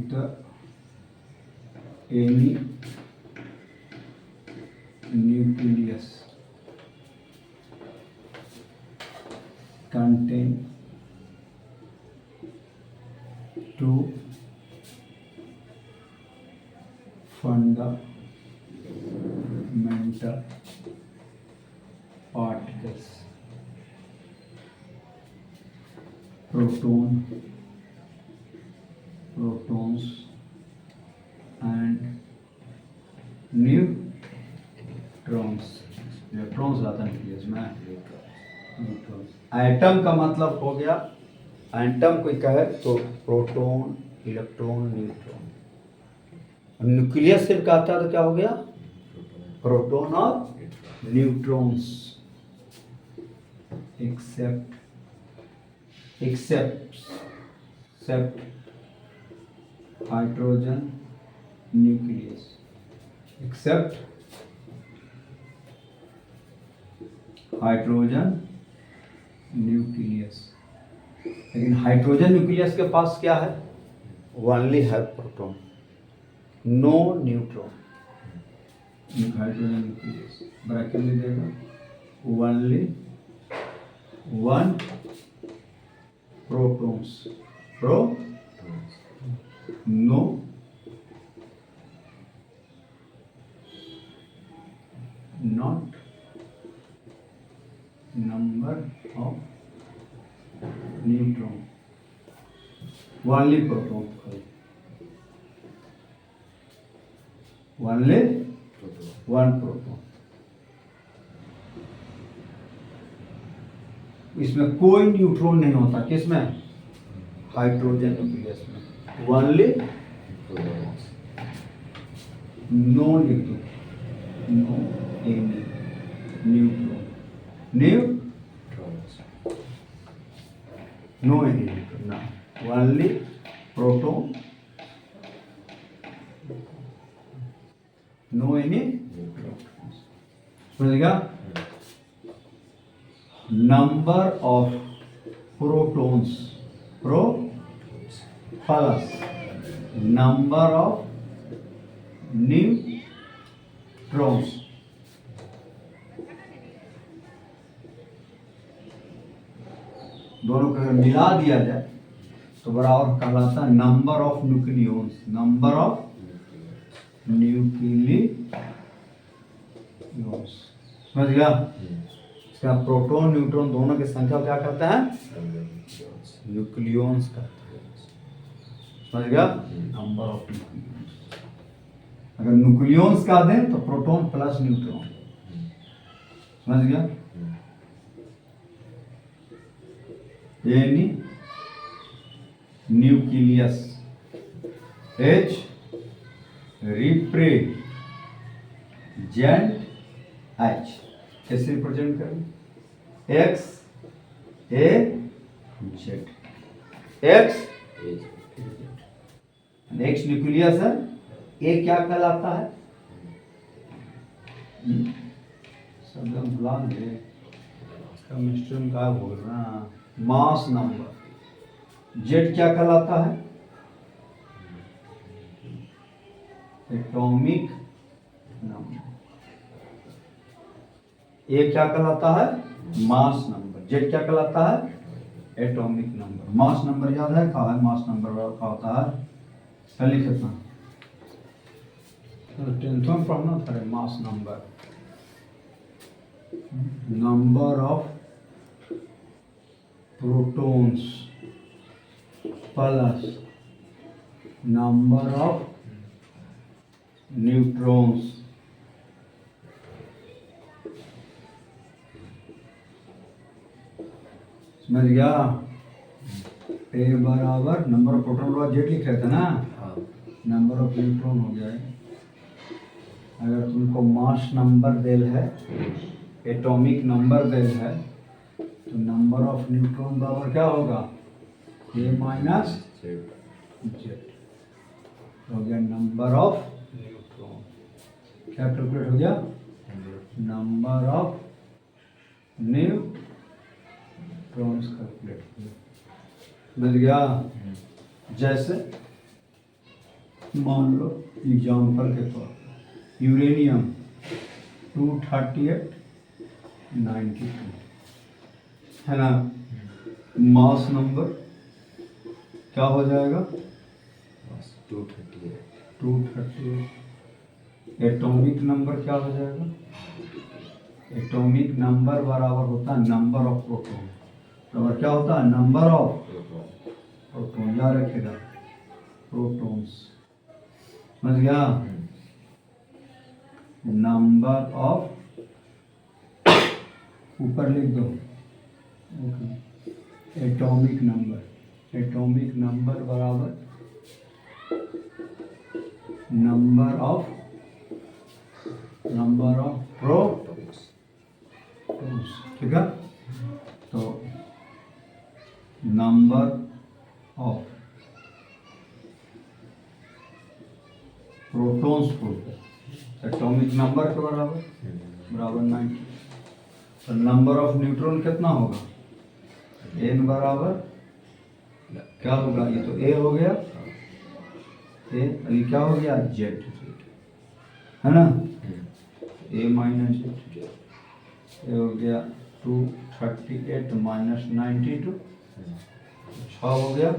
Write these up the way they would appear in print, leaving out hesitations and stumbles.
the any nucleus contain two fundamental particles, protons and neutrons. Electrons आता है nucleus में, atom का मतलब हो गया, एटम कोई कहे तो प्रोटॉन, इलेक्ट्रॉन, न्यूट्रॉन। न्यूक्लियस सिर्फ कहता है तो क्या हो गया, प्रोटॉन और neutrons. Except hydrogen nucleus, except hydrogen nucleus. लेकिन हाइड्रोजन न्यूक्लियस के पास क्या है, ओनली है proton, no neutron. Hydrogen nucleus bracket में देगा, only one protons, no not number of neutron, only proton, only one proton। इसमें कोई न्यूट्रॉन नहीं होता, किसमें, हाइड्रोजन न्यूक्लियस में, only no neutron, no any neutron, no any neutron, no, only proton, no any neutrons। समझेगा, number of protons, plus number of neutrons, दोनों को मिला दिया जाए तो बराबर कहलाता है number of nucleons, number of nucleons. समझ गया, इसका प्रोटॉन न्यूट्रॉन दोनों की संख्या क्या कहते हैं, न्यूक्लियॉन्स कहते हैं। समझ गया, नंबर ऑफ न्यूक्लियॉन्स। अगर न्यूक्लियॉन्स का दें तो प्रोटॉन प्लस न्यूट्रॉन। समझ गया, any nucleus H represent H, कैसे रिप्रेजेंट करें, X A Z, X nucleus है, A क्या कहलाता है, शब्द हम भुला गए, केमिस्ट्री में क्या बोल रहा है, मास नंबर। जेड क्या कहलाता है, एटॉमिक नंबर। ए क्या कहलाता है, मास नंबर। जेड क्या कहलाता है, एटॉमिक नंबर। मास नंबर याद है, कहा है मास नंबर का होता है, चल लिख सकता, टेंथ में पढ़ना था mass number, number of protons plus number of neutrons. समझ गया, ए बराबर नंबर ऑफ प्रोटॉन बराबर जेड लिख रहे थे ना, नंबर ऑफ न्यूट्रॉन हो जाए। अगर तुमको मास नंबर देल है, एटॉमिक नंबर देल है, तो नंबर ऑफ न्यूट्रॉन बराबर क्या होगा, ए माइनस जेड हो गया। नंबर ऑफ न्यूट्रॉन क्या कैलकुलेट हो गया, नंबर ऑफ न्यूट्रॉन्स कैलकुलेट हो गया। मिल गया, जैसे मान लो एग्जाम्पल के तौर पर यूरेनियम 23892 है ना। मास नंबर क्या हो जाएगा? 238। एटॉमिक नंबर क्या हो जाएगा? एटॉमिक नंबर बराबर होता है नंबर ऑफ प्रोटॉन। नंबर क्या होता है? Number of proton. याद रखेगा, प्रोटॉन्स। समझ गया? नंबर ऑफ, ऊपर लिख दो एटॉमिक नंबर। एटॉमिक नंबर बराबर नंबर ऑफ प्रोटॉन्स। ठीक है? तो नंबर ऑफ प्रोटॉन्स को एटॉमिक नंबर के बराबर 90। तो नंबर ऑफ न्यूट्रॉन कितना होगा? n बराबर क्या होगा? ये तो a हो गया, a, ये क्या हो गया? z, है ना। a माइनस z, ये हो गया 238 माइनस 92, 6 हो गया।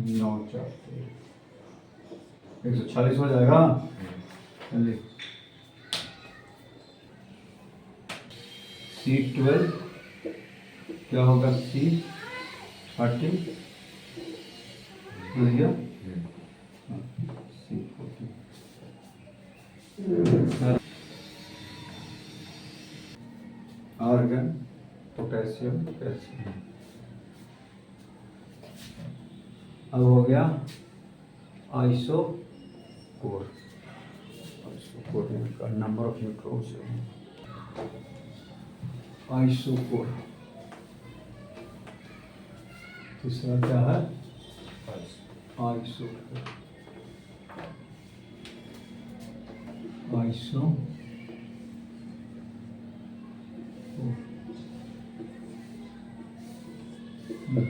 9 4 140 हो जाएगा। चलिए C12 क्या होगा? C13 हो गया। C14 argon potassium calcium. अब हो गया आइसोकोर। आइसोकोर का नंबर ऑफ न्यूट्रॉन्स आइसोकोर। तीसरा क्या है? Isochore.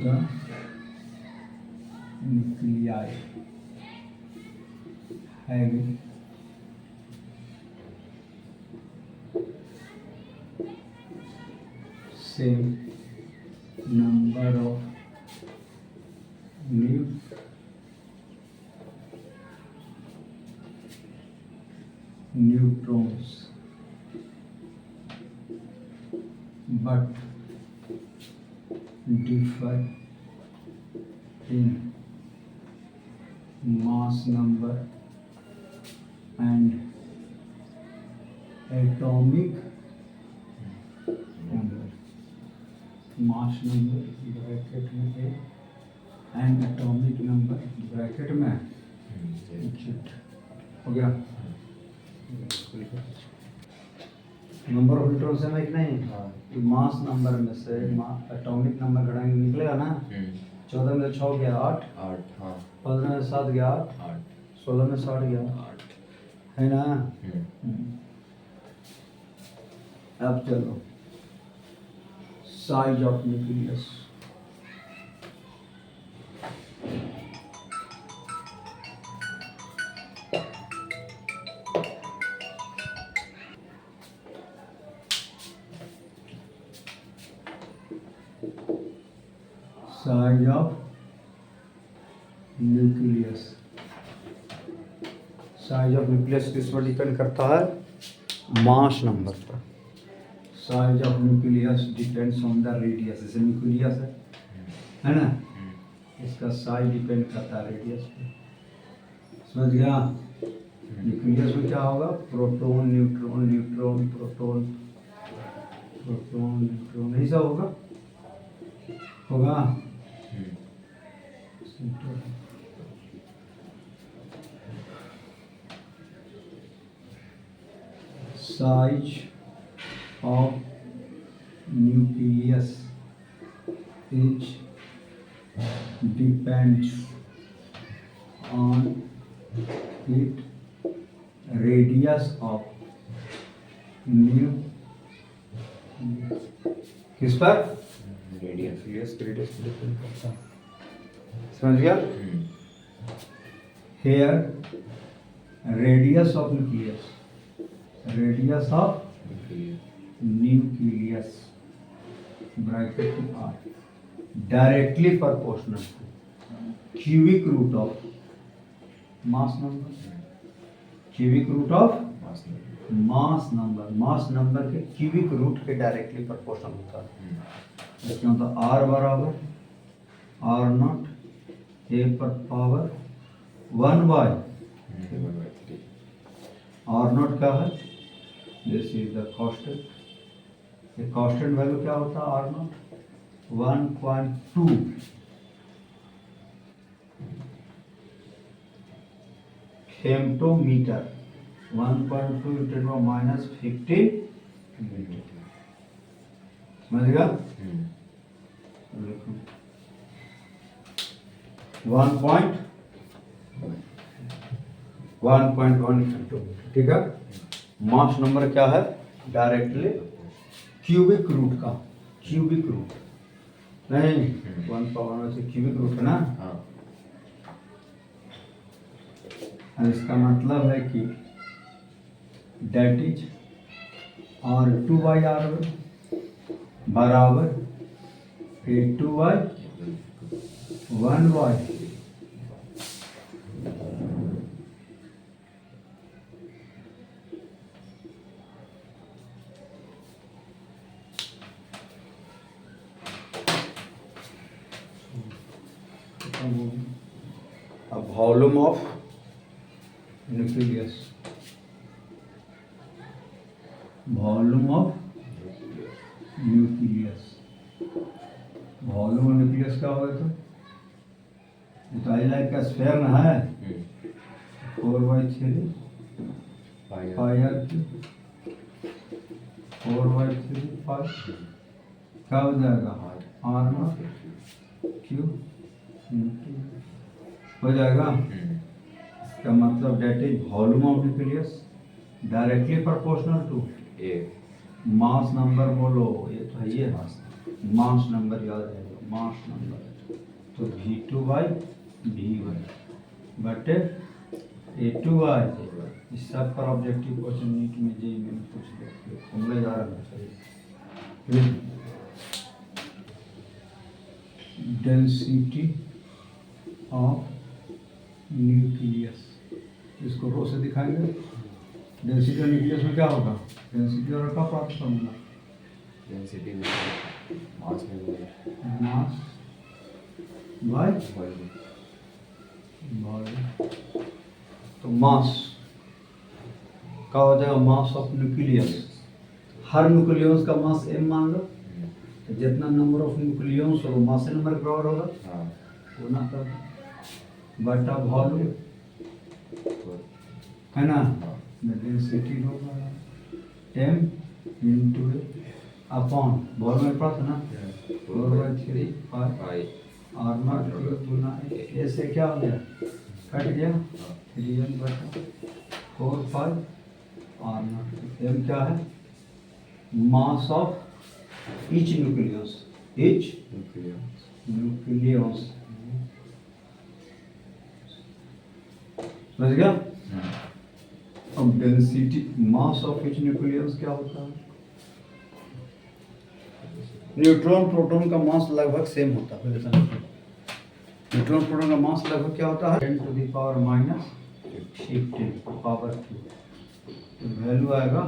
the nuclei having same number of neutrons but differ in mass number and atomic number। Mass number bracket में है एंड एटॉमिक नंबर ब्रैकेट में हो गया। नंबर ऑफ न्यूट्रॉन्स है कि नहीं? तो मास नंबर में से एटॉमिक नंबर घटाएंगे निकलेगा ना। 14 में 6 गया 8, 15 में 7 गया 8, 16 में 60 गया 8, है ना। अब चलो size of nucleus. Size of nucleus. Size of nucleus किस पर डिपेंड करता है? मास नंबर पर। Size of nucleus depends on the radius. जैसे न्यूक्लियस है ना, इसका साइज डिपेंड करता है रेडियस पे। समझ गया? न्यूक्लियस में क्या होगा? Proton neutron, neutron proton, proton neutron, यही सब होगा। Size of nucleus is depends on its radius of किस पर? न्यूक्लियस रेडियस पे डिपेंड करता है। समझ गया? Here radius of nucleus bracket में are directly proportional cubic root of mass number, cubic root of mass number के क्यूबिक रूट के डायरेक्टली प्रोपोर्शनल होता है। इसमें होता है आर बराबर आर नॉट ए पर पावर 1/, आर नॉट क्या है? This is the constant. ये कांस्टेंट वैल्यू क्या होता है? आर नॉट 1.2 फेम्टोमीटर, 1.2 × 10⁻⁻⁵ समझेगा? 1.1 फेम्टोमीटर, ठीक है। मास नंबर क्या है? डायरेक्टली क्यूबिक रूट का, क्यूबिक रूट नहीं 1 से क्यूबिक रूट है ना। इसका मतलब है कि डेट इज R2/R1 बराबर A2/1/। अब volume of nucleus, volume of nucleus क्या होगा? तो लाइक का स्फीयर ना है 4/3 πr3 4/3 पाई क्या हो जाएगा? R0 क्यू हो जाएगा। इसका मतलब that is volume of nucleus directly proportional to mass number. बोलो ये तो है, ये मास नंबर याद है, मास नंबर तो V2/V1 बटे A2/। इस सब पर ऑब्जेक्टिव क्वेश्चन नीट में जी में पूछ लिया, हमले जा रहा है। डेंसिटी ऑफ न्यूक्लियस, इसको रो से दिखाएंगे। डेंसिटी ऑफ न्यूक्लियस में क्या होगा? डेंसिटी और का प्राप्त करूँगा डेंसिटी मास में मास बाय वॉल्यूम। तो मास का हो जाएगा mass of nucleus. Her nucleus का मास m मान लो, तो जितना नंबर ऑफ न्यूक्लियस हो मास से नंबर बराबर होगा, गुना कर बटा वॉल्यूम है ना। डेंसिटी होगा m इंटू अपॉन वॉल्यूम प्राप्त ना 4/3 पाई R0 गुना ऐसे क्या हो गया? कट गया 3/4 पाई R0। m क्या है? मास ऑफ ईच न्यूक्लियस, समझ गया? अब density mass of each nucleus क्या होता है? न्यूट्रॉन प्रोटॉन का मास लगभग सेम होता है। न्यूट्रॉन प्रोटॉन का मास लगभग क्या होता है? 10⁻⁻15 पावर 2। वैल्यू आएगा